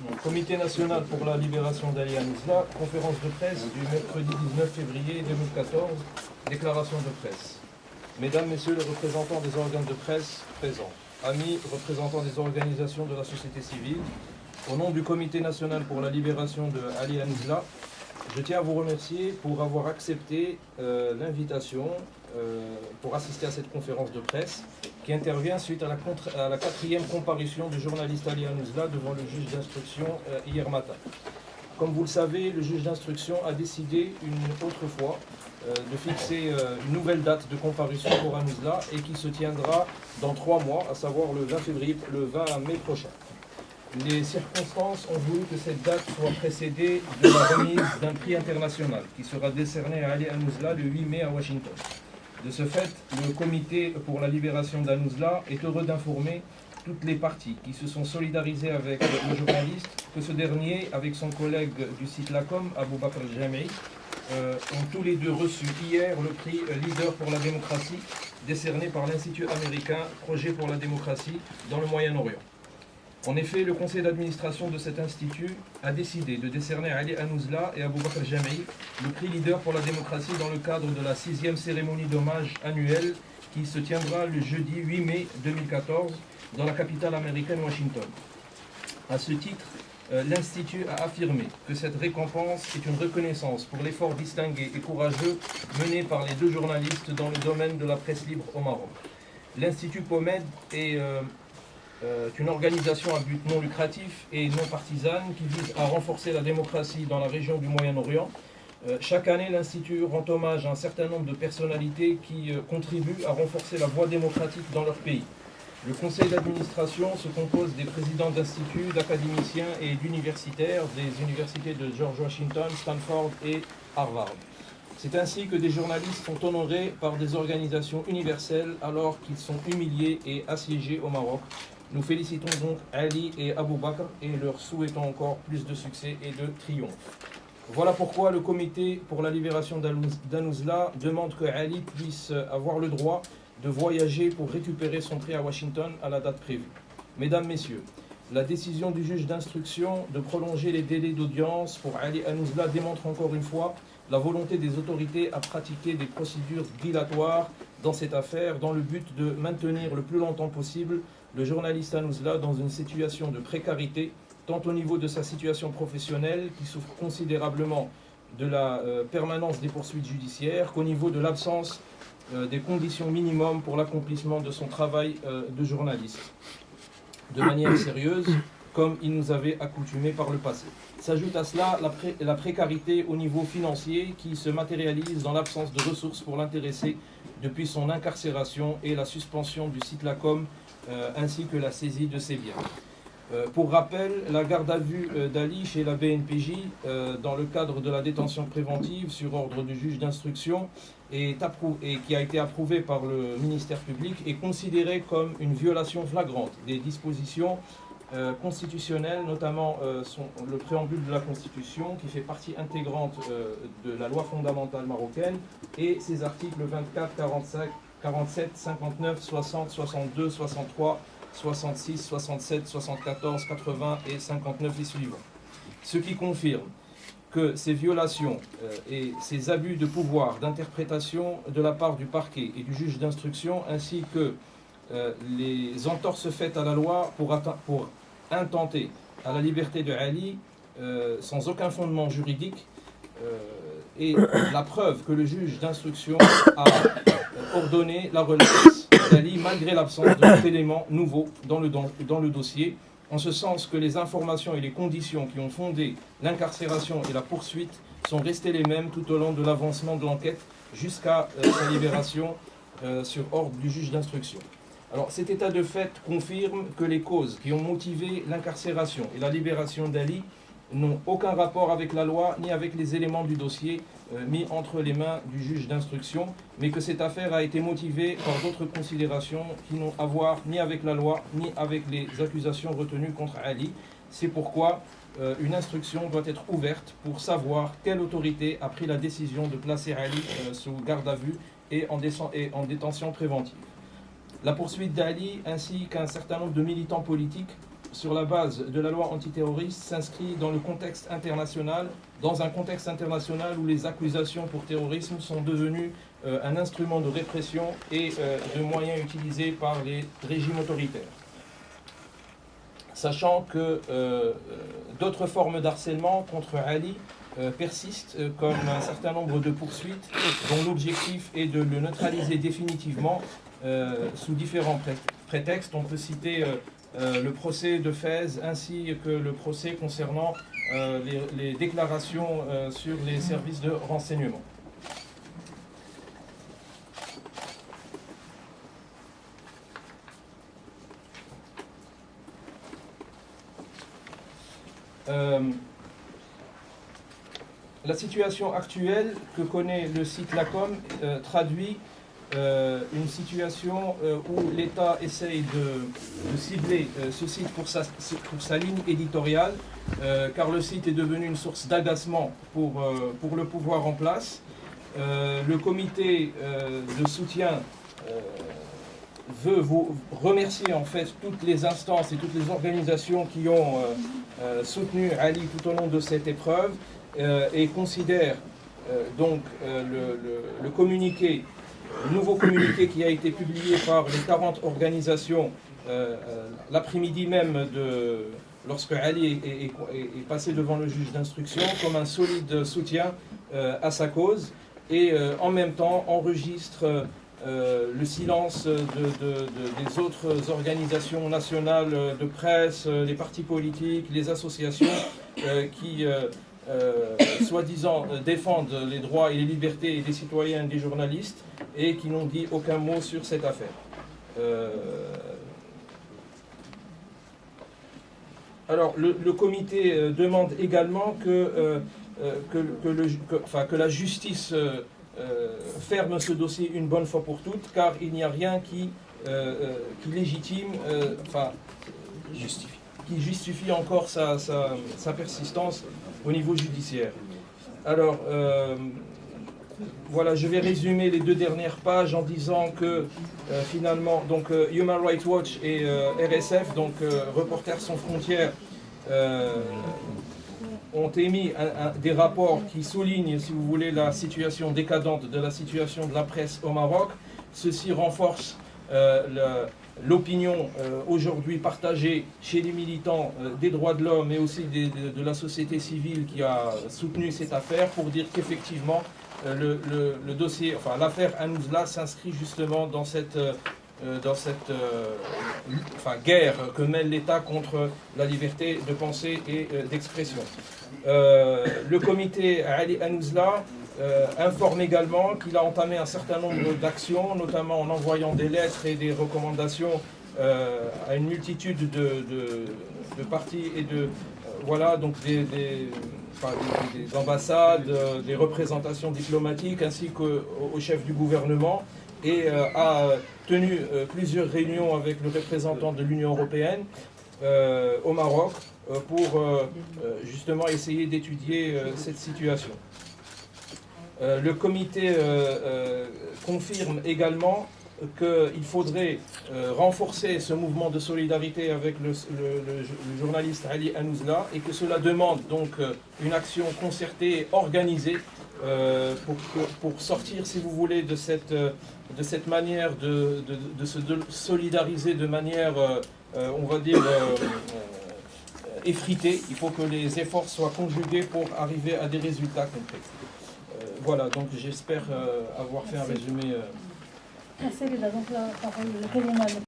Donc, Comité national pour la libération d'Ali Hannouzla, conférence de presse du mercredi 19 février 2014, déclaration de presse. Mesdames, Messieurs les représentants des organes de presse présents, amis représentants des organisations de la société civile, au nom du Comité national pour la libération de Ali Hannouzla, je tiens à vous remercier pour avoir accepté l'invitation pour assister à cette conférence de presse qui intervient suite à la quatrième comparution du journaliste Ali Hannouzla devant le juge d'instruction hier matin. Comme vous le savez, le juge d'instruction a décidé une autre fois de fixer une nouvelle date de comparution pour Hannouzla et qui se tiendra dans 3 mois, à savoir le 20 mai prochain. Les circonstances ont voulu que cette date soit précédée de la remise d'un prix international qui sera décerné à Ali Hannouzla le 8 mai à Washington. De ce fait, le Comité pour la libération d'Hannouzla est heureux d'informer toutes les parties qui se sont solidarisées avec le journaliste que ce dernier, avec son collègue du site Lacom, Abou Bakr Jamei, ont tous les deux reçu hier le prix Leader pour la démocratie décerné par l'Institut américain Projet pour la démocratie dans le Moyen-Orient. En effet, le conseil d'administration de cet institut a décidé de décerner à Ali Hannouzla et Abou Bakr Jamei le prix Leader pour la démocratie dans le cadre de la 6e cérémonie d'hommage annuelle qui se tiendra le jeudi 8 mai 2014 dans la capitale américaine Washington. À ce titre, l'Institut a affirmé que cette récompense est une reconnaissance pour l'effort distingué et courageux mené par les 2 journalistes dans le domaine de la presse libre au Maroc. L'Institut POMED est une organisation à but non lucratif et non partisane qui vise à renforcer la démocratie dans la région du Moyen-Orient. Chaque année, l'Institut rend hommage à un certain nombre de personnalités qui contribuent à renforcer la voie démocratique dans leur pays. Le conseil d'administration se compose des présidents d'instituts, d'académiciens et d'universitaires des universités de George Washington, Stanford et Harvard. C'est ainsi que des journalistes sont honorés par des organisations universelles alors qu'ils sont humiliés et assiégés au Maroc. Nous félicitons donc Ali et Abou Bakr et leur souhaitons encore plus de succès et de triomphe. Voilà pourquoi le Comité pour la libération d'Hannouzla demande que Ali puisse avoir le droit de voyager pour récupérer son prix à Washington à la date prévue. Mesdames, Messieurs, la décision du juge d'instruction de prolonger les délais d'audience pour Ali Hannouzla démontre encore une fois la volonté des autorités à pratiquer des procédures dilatoires dans cette affaire dans le but de maintenir le plus longtemps possible le journaliste Hannouzla dans une situation de précarité, tant au niveau de sa situation professionnelle, qui souffre considérablement de la permanence des poursuites judiciaires, qu'au niveau de l'absence des conditions minimum pour l'accomplissement de son travail de journaliste, de manière sérieuse, comme il nous avait accoutumé par le passé. S'ajoute à cela la précarité au niveau financier qui se matérialise dans l'absence de ressources pour l'intéressé depuis son incarcération et la suspension du site Lacom ainsi que la saisie de ses biens. Pour rappel, la garde à vue d'Ali chez la BNPJ dans le cadre de la détention préventive sur ordre du juge d'instruction et qui a été approuvée par le ministère public est considérée comme une violation flagrante des dispositions constitutionnelles, notamment le préambule de la Constitution qui fait partie intégrante de la loi fondamentale marocaine et ses articles 24, 45, 47, 59, 60, 62, 63, 66, 67, 74, 80 et 59 et suivants. Ce qui confirme que ces violations et ces abus de pouvoir d'interprétation de la part du parquet et du juge d'instruction ainsi que les entorses faites à la loi pour intenter à la liberté de Ali sans aucun fondement juridique et la preuve que le juge d'instruction a ordonné la relaxe d'Ali malgré l'absence de tout élément nouveau dans le dossier, en ce sens que les informations et les conditions qui ont fondé l'incarcération et la poursuite sont restées les mêmes tout au long de l'avancement de l'enquête jusqu'à sa libération sur ordre du juge d'instruction. Alors cet état de fait confirme que les causes qui ont motivé l'incarcération et la libération d'Ali n'ont aucun rapport avec la loi ni avec les éléments du dossier mis entre les mains du juge d'instruction, mais que cette affaire a été motivée par d'autres considérations qui n'ont à voir ni avec la loi ni avec les accusations retenues contre Ali. C'est pourquoi une instruction doit être ouverte pour savoir quelle autorité a pris la décision de placer Ali sous garde à vue et en détention préventive. La poursuite d'Ali ainsi qu'un certain nombre de militants politiques sur la base de la loi antiterroriste, s'inscrit dans un contexte international où les accusations pour terrorisme sont devenues un instrument de répression et de moyens utilisés par les régimes autoritaires. Sachant que d'autres formes d'harcèlement contre Ali persistent, comme un certain nombre de poursuites dont l'objectif est de le neutraliser définitivement sous différents prétextes. On peut citer le procès de Fès ainsi que le procès concernant les déclarations sur les services de renseignement. La situation actuelle que connaît le site LACOM traduit une situation où l'État essaye de cibler ce site pour sa ligne éditoriale, car le site est devenu une source d'agacement pour le pouvoir en place. Le comité de soutien veut vous remercier en fait toutes les instances et toutes les organisations qui ont soutenu Ali tout au long de cette épreuve et considère donc le communiqué, le nouveau communiqué qui a été publié par les 40 organisations l'après-midi même lorsque Ali est passé devant le juge d'instruction comme un solide soutien à sa cause et en même temps enregistre le silence des autres organisations nationales de presse, les partis politiques, les associations qui, soi-disant, défendent les droits et les libertés des citoyens et des journalistes et qui n'ont dit aucun mot sur cette affaire. Alors, le comité demande également que la justice ferme ce dossier une bonne fois pour toutes, car il n'y a rien qui légitime, qui justifie encore sa persistance au niveau judiciaire. Alors, voilà, je vais résumer les deux dernières pages en disant que finalement, donc Human Rights Watch et RSF, donc Reporters sans frontières, ont émis des rapports qui soulignent, si vous voulez, la situation décadente de la situation de la presse au Maroc. Ceci renforce l'opinion aujourd'hui partagée chez les militants des droits de l'homme et aussi de la société civile qui a soutenu cette affaire pour dire qu'effectivement le dossier, enfin l'affaire Hanouzla s'inscrit justement dans cette guerre que mène l'État contre la liberté de pensée et d'expression. Le comité Ali Hanouzla informe également qu'il a entamé un certain nombre d'actions, notamment en envoyant des lettres et des recommandations à une multitude de partis et voilà, donc des ambassades, des représentations diplomatiques ainsi qu'au chef du gouvernement, et a tenu plusieurs réunions avec le représentant de l'Union européenne au Maroc pour justement essayer d'étudier cette situation. Le comité confirme également qu'il faudrait renforcer ce mouvement de solidarité avec le journaliste Ali Hanouzla et que cela demande donc une action concertée et organisée pour sortir, si vous voulez, de cette manière de se solidariser de manière, on va dire, effritée. Il faut que les efforts soient conjugués pour arriver à des résultats concrets. Voilà, donc j'espère avoir fait un résumé. Merci, donc la parole,